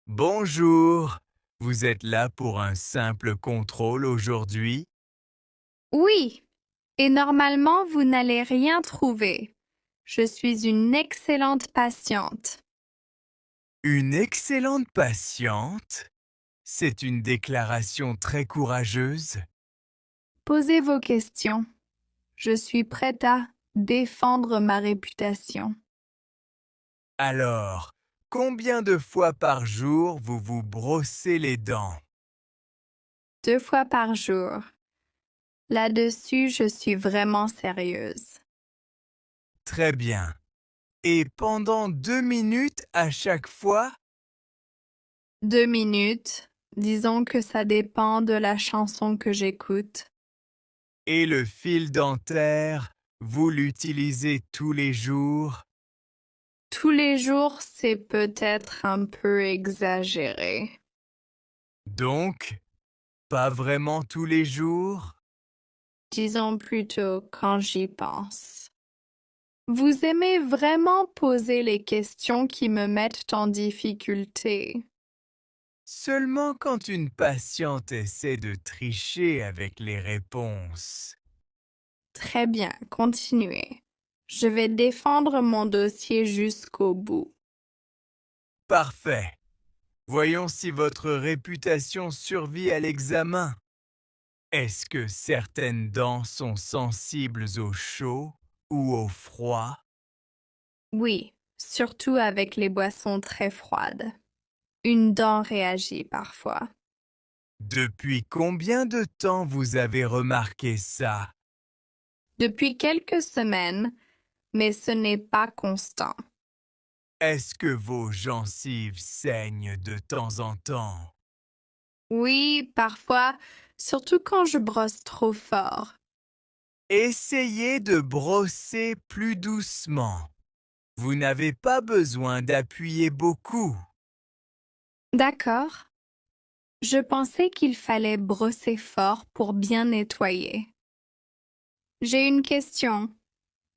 Bonjour, vous êtes là pour un simple contrôle aujourd'hui? Oui, et normalement vous n'allez rien trouver. Je suis une excellente patiente. Une excellente patiente? C'est une déclaration très courageuse. Posez vos questions. Je suis prête à défendre ma réputation. Alors, combien de fois par jour vous vous brossez les dents? 2 fois par jour. Là-dessus, je suis vraiment sérieuse. Très bien. Et pendant 2 minutes à chaque fois? 2 minutes. Disons que ça dépend de la chanson que j'écoute. Et le fil dentaire, vous l'utilisez tous les jours? Tous les jours, c'est peut-être un peu exagéré. Donc, pas vraiment tous les jours? Disons plutôt quand j'y pense. Vous aimez vraiment poser les questions qui me mettent en difficulté. Seulement quand une patiente essaie de tricher avec les réponses. Très bien, continuez. Je vais défendre mon dossier jusqu'au bout. Parfait. Voyons si votre réputation survit à l'examen. Est-ce que certaines dents sont sensibles au chaud ou au froid? Oui, surtout avec les boissons très froides. Une dent réagit parfois. Depuis combien de temps vous avez remarqué ça? Depuis quelques semaines, mais ce n'est pas constant. Est-ce que vos gencives saignent de temps en temps? Oui, parfois, surtout quand je brosse trop fort. Essayez de brosser plus doucement. Vous n'avez pas besoin d'appuyer beaucoup. D'accord. Je pensais qu'il fallait brosser fort pour bien nettoyer. J'ai une question.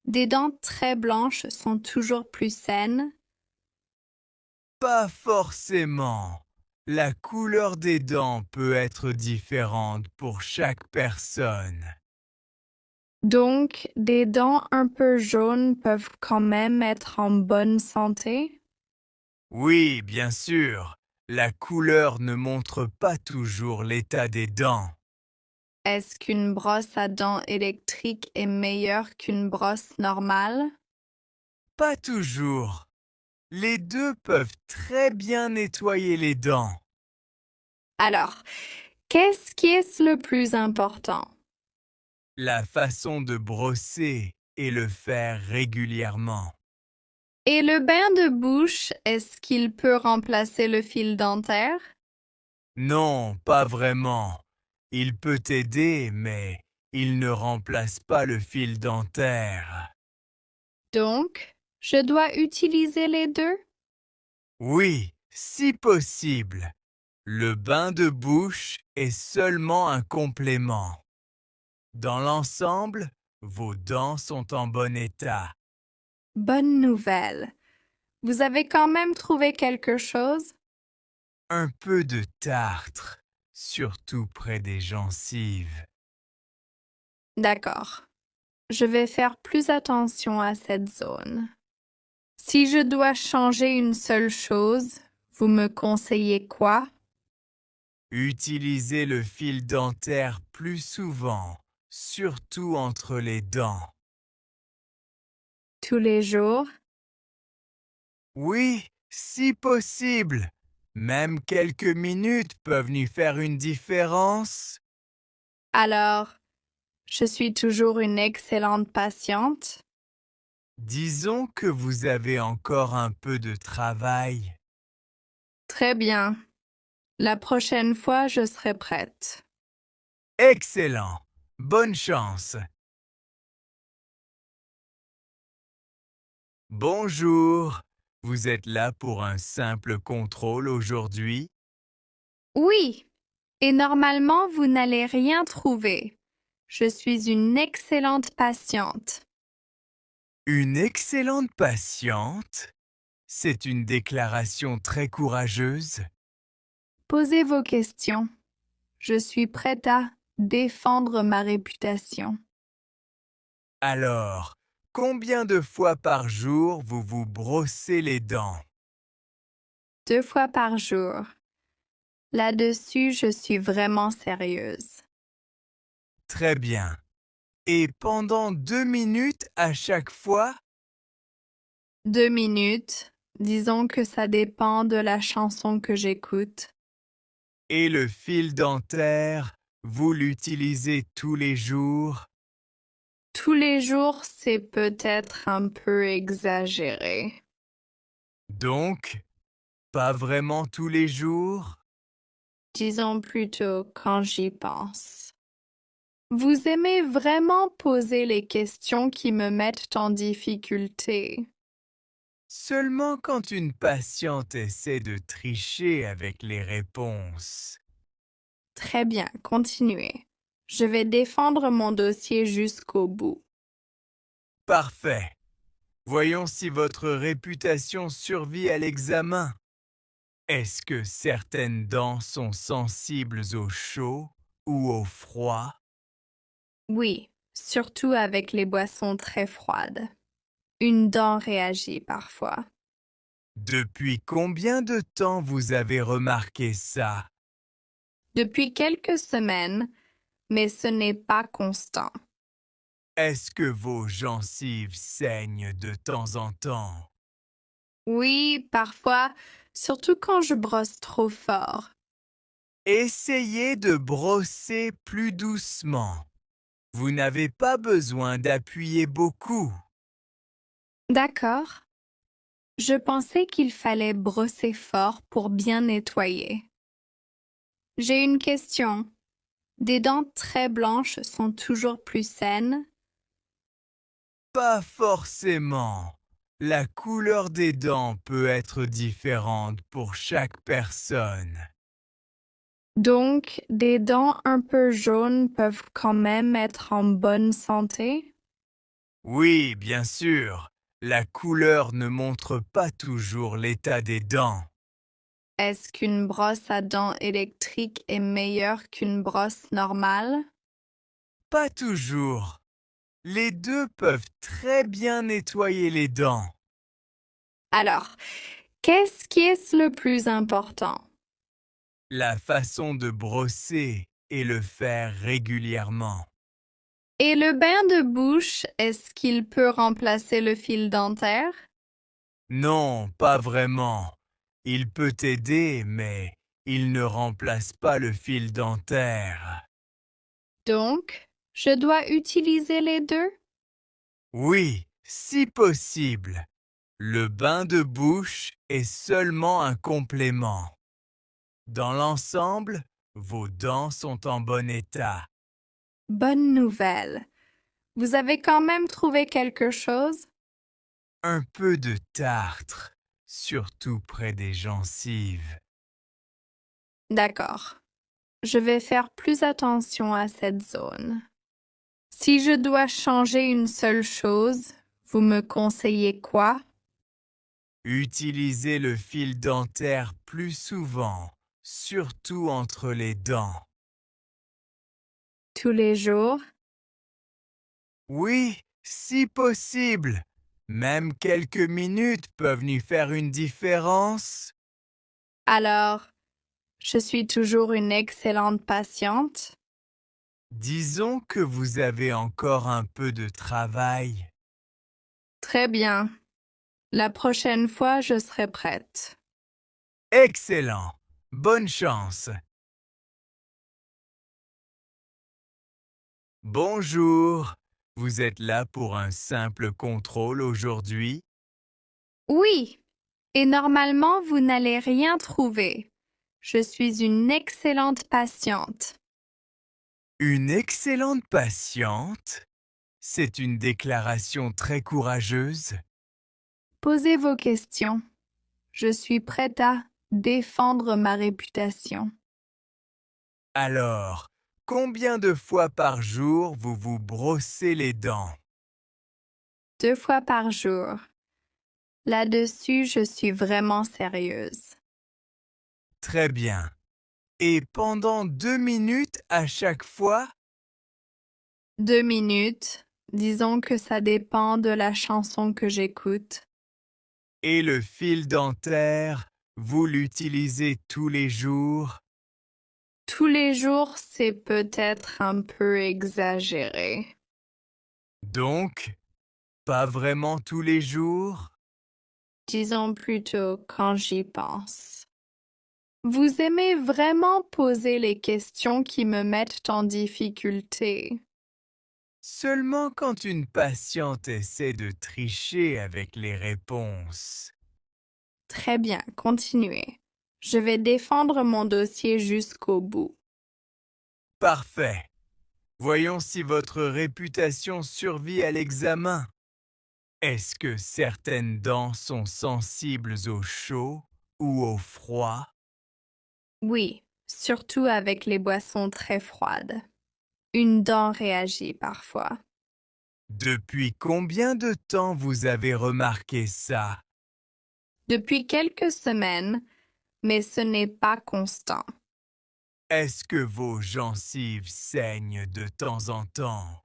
Des dents très blanches sont toujours plus saines? Pas forcément. La couleur des dents peut être différente pour chaque personne. Donc, des dents un peu jaunes peuvent quand même être en bonne santé? Oui, bien sûr, la couleur ne montre pas toujours l'état des dents. Est-ce qu'une brosse à dents électrique est meilleure qu'une brosse normale? Pas toujours. Les deux peuvent très bien nettoyer les dents. Alors, qu'est-ce qui est le plus important? La façon de brosser et le faire régulièrement. Et le bain de bouche, est-ce qu'il peut remplacer le fil dentaire? Non, pas vraiment. Il peut aider, mais il ne remplace pas le fil dentaire. Donc, je dois utiliser les deux? Oui, si possible. Le bain de bouche est seulement un complément. Dans l'ensemble, vos dents sont en bon état. Bonne nouvelle. Vous avez quand même trouvé quelque chose? Un peu de tartre, surtout près des gencives. D'accord. Je vais faire plus attention à cette zone. Si je dois changer une seule chose, vous me conseillez quoi? Utilisez le fil dentaire plus souvent, surtout entre les dents. Tous les jours? Oui, si possible. Même quelques minutes peuvent nous faire une différence. Alors, je suis toujours une excellente patiente? Disons que vous avez encore un peu de travail. Très bien. La prochaine fois, je serai prête. Excellent. Bonne chance. Bonjour. Vous êtes là pour un simple contrôle aujourd'hui? Oui, et normalement, vous n'allez rien trouver. Je suis une excellente patiente. Une excellente patiente? C'est une déclaration très courageuse. Posez vos questions. Je suis prête à défendre ma réputation. Alors, combien de fois par jour vous vous brossez les dents? 2 fois par jour. Là-dessus, je suis vraiment sérieuse. Très bien. Et pendant 2 minutes à chaque fois? 2 minutes. Disons que ça dépend de la chanson que j'écoute. Et le fil dentaire, vous l'utilisez tous les jours? Tous les jours, c'est peut-être un peu exagéré. Donc, pas vraiment tous les jours? Disons plutôt quand j'y pense. Vous aimez vraiment poser les questions qui me mettent en difficulté. Seulement quand une patiente essaie de tricher avec les réponses. Très bien, continuez. Je vais défendre mon dossier jusqu'au bout. Parfait. Voyons si votre réputation survit à l'examen. Est-ce que certaines dents sont sensibles au chaud ou au froid? Oui, surtout avec les boissons très froides. Une dent réagit parfois. Depuis combien de temps vous avez remarqué ça? Depuis quelques semaines, mais ce n'est pas constant. Est-ce que vos gencives saignent de temps en temps? Oui, parfois, surtout quand je brosse trop fort. Essayez de brosser plus doucement. Vous n'avez pas besoin d'appuyer beaucoup. D'accord. Je pensais qu'il fallait brosser fort pour bien nettoyer. J'ai une question. Des dents très blanches sont toujours plus saines? Pas forcément. La couleur des dents peut être différente pour chaque personne. Donc, des dents un peu jaunes peuvent quand même être en bonne santé? Oui, bien sûr. La couleur ne montre pas toujours l'état des dents. Est-ce qu'une brosse à dents électrique est meilleure qu'une brosse normale? Pas toujours. Les deux peuvent très bien nettoyer les dents. Alors, qu'est-ce qui est le plus important? La façon de brosser et le faire régulièrement. Et le bain de bouche, est-ce qu'il peut remplacer le fil dentaire? Non, pas vraiment. Il peut aider, mais il ne remplace pas le fil dentaire. Donc, je dois utiliser les deux? Oui, si possible. Le bain de bouche est seulement un complément. Dans l'ensemble, vos dents sont en bon état. Bonne nouvelle. Vous avez quand même trouvé quelque chose? Un peu de tartre, surtout près des gencives. D'accord. Je vais faire plus attention à cette zone. Si je dois changer une seule chose, vous me conseillez quoi? Utilisez le fil dentaire plus souvent, surtout entre les dents. Tous les jours? Oui, si possible. Même quelques minutes peuvent nous faire une différence. Alors, je suis toujours une excellente patiente? Disons que vous avez encore un peu de travail. Très bien. La prochaine fois, je serai prête. Excellent. Bonne chance. Bonjour. Vous êtes là pour un simple contrôle aujourd'hui? Oui, et normalement, vous n'allez rien trouver. Je suis une excellente patiente. Une excellente patiente? C'est une déclaration très courageuse. Posez vos questions. Je suis prête à défendre ma réputation. Alors, combien de fois par jour vous vous brossez les dents? 2 fois par jour. Là-dessus, je suis vraiment sérieuse. Très bien. Et pendant 2 minutes à chaque fois? 2 minutes. Disons que ça dépend de la chanson que j'écoute. Et le fil dentaire, vous l'utilisez tous les jours? Tous les jours, c'est peut-être un peu exagéré. Donc, pas vraiment tous les jours? Disons plutôt quand j'y pense. Vous aimez vraiment poser les questions qui me mettent en difficulté. Seulement quand une patiente essaie de tricher avec les réponses. Très bien, continuez. Je vais défendre mon dossier jusqu'au bout. Parfait. Voyons si votre réputation survit à l'examen. Est-ce que certaines dents sont sensibles au chaud ou au froid? Oui, surtout avec les boissons très froides. Une dent réagit parfois. Depuis combien de temps vous avez remarqué ça? Depuis quelques semaines, mais ce n'est pas constant. Est-ce que vos gencives saignent de temps en temps?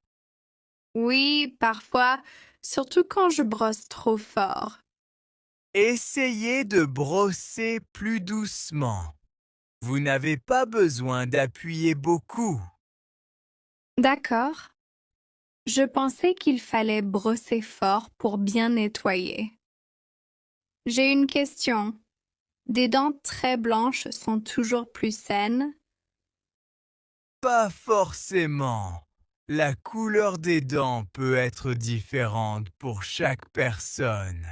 Oui, parfois, surtout quand je brosse trop fort. Essayez de brosser plus doucement. Vous n'avez pas besoin d'appuyer beaucoup. D'accord. Je pensais qu'il fallait brosser fort pour bien nettoyer. J'ai une question. Des dents très blanches sont toujours plus saines? Pas forcément. La couleur des dents peut être différente pour chaque personne.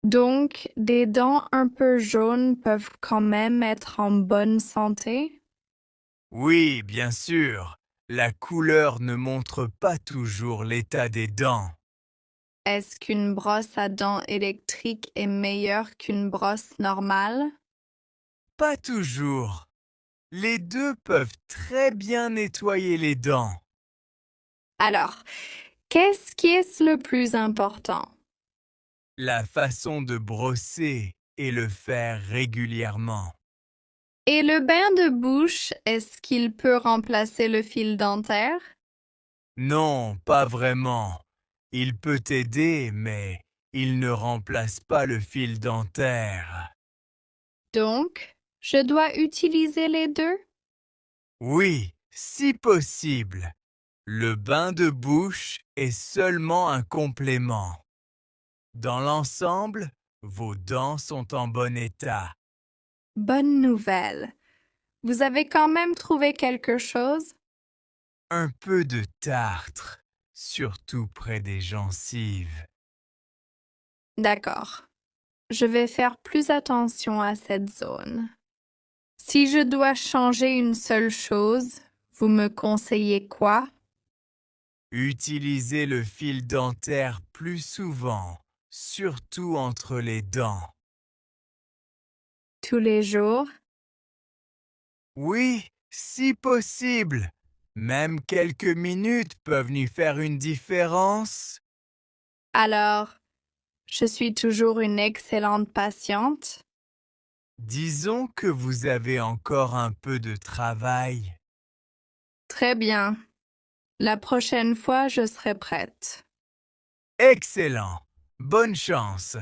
Donc, des dents un peu jaunes peuvent quand même être en bonne santé? Oui, bien sûr. La couleur ne montre pas toujours l'état des dents. Est-ce qu'une brosse à dents électrique est meilleure qu'une brosse normale? Pas toujours. Les deux peuvent très bien nettoyer les dents. Alors, qu'est-ce qui est le plus important? La façon de brosser et le faire régulièrement. Et le bain de bouche, est-ce qu'il peut remplacer le fil dentaire? Non, pas vraiment. Il peut aider, mais il ne remplace pas le fil dentaire. Donc, je dois utiliser les deux? Oui, si possible. Le bain de bouche est seulement un complément. Dans l'ensemble, vos dents sont en bon état. Bonne nouvelle. Vous avez quand même trouvé quelque chose? Un peu de tartre, surtout près des gencives. D'accord. Je vais faire plus attention à cette zone. Si je dois changer une seule chose, vous me conseillez quoi? Utilisez le fil dentaire plus souvent, surtout entre les dents. Tous les jours? Oui, si possible. Même quelques minutes peuvent nous faire une différence. Alors, je suis toujours une excellente patiente? Disons que vous avez encore un peu de travail. Très bien. La prochaine fois, je serai prête. Excellent. Bonne chance.